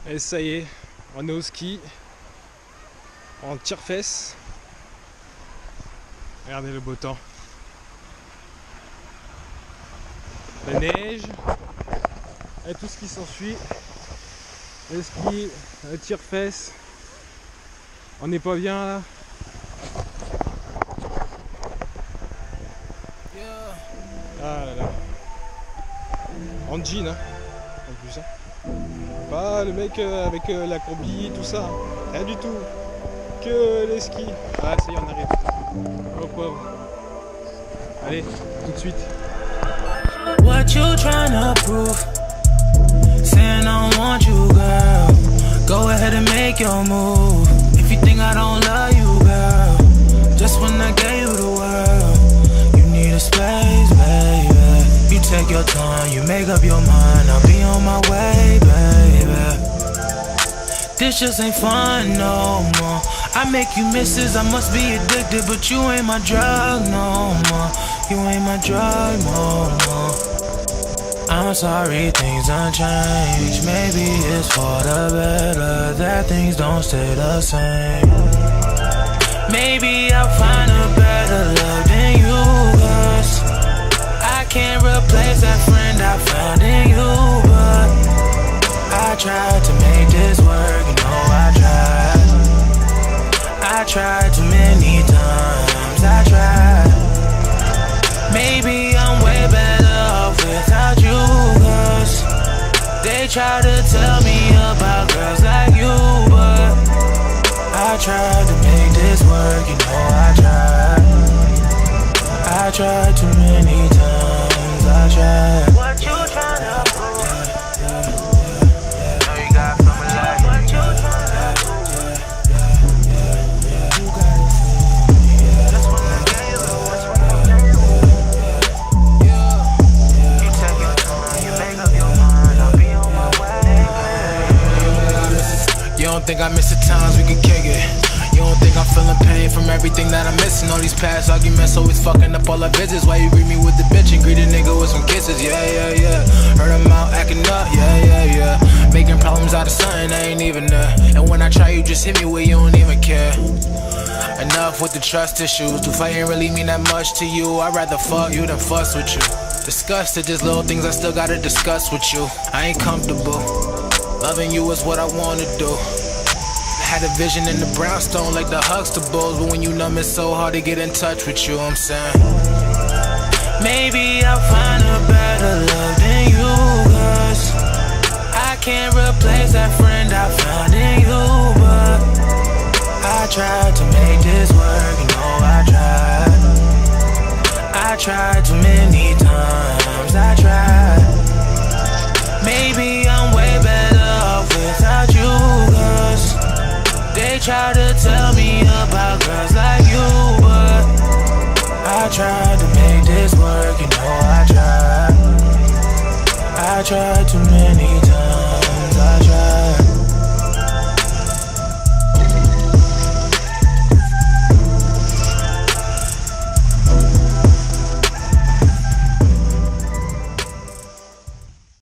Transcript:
Et ça y est, on est au ski, en tire-fesse. Regardez le beau temps. La neige, et tout ce qui s'ensuit. Le ski, le tire-fesse. On n'est pas bien là. Ah là là. En jean, hein, en plus. Hein. Pas le mec avec la combi, tout ça. Rien du tout. Que les skis. Ah, ça y est, on arrive. Oh pauvre. Allez, tout de suite. What you tryna prove? Saying I don't want you, girl. Go ahead and make your move. If you think I don't love you, girl. Just when I gave you the world, you need a space, baby. You take your time, you make up your mind. I'll be on my way, baby. This just ain't fun no more. I make you misses, I must be addicted, but you ain't my drug no more. You ain't my drug no more. I'm sorry, things done changed. Maybe it's for the better that things don't stay the same. Maybe I'll find a better love than you, 'cause I can't replace that friend I found in you. But I tried to make this work, you know I tried too many times, I tried. Maybe I'm way better off without you, 'cause they try to tell me about girls like you. But I tried to make this work, you know I tried too many times, I tried. What you tryna prove? Know you got something like what you tryna prove? You got it for me. Just when I gave you, just when I gave you. You take your time, you make up your mind. I'll be on my way, baby. You don't think I miss the times we can kick it? You don't think I'm feeling pain from everything that I'm missing? All these past arguments always fucking up all our visits. Why you greet me with the bitch and greet a nigga with some kisses? Yeah, yeah, yeah. Heard him out acting up, yeah, yeah, yeah. Making problems out of something I ain't even there. And when I try, you just hit me where you don't even care. Enough with the trust issues. Do fighting really mean that much to you? I'd rather fuck you than fuss with you. Disgusted, just little things I still gotta discuss with you. I ain't comfortable. Loving you is what I wanna do. Had a vision in the brownstone like the Huxtables, but when you numb it's so hard to get in touch with you, I'm saying. Maybe I'll find a better love than you, 'cause I can't replace that friend I found in you. But I tried to make this work, you know I tried too many times, I tried. Maybe I'm way better off without you, 'cause they try to tell me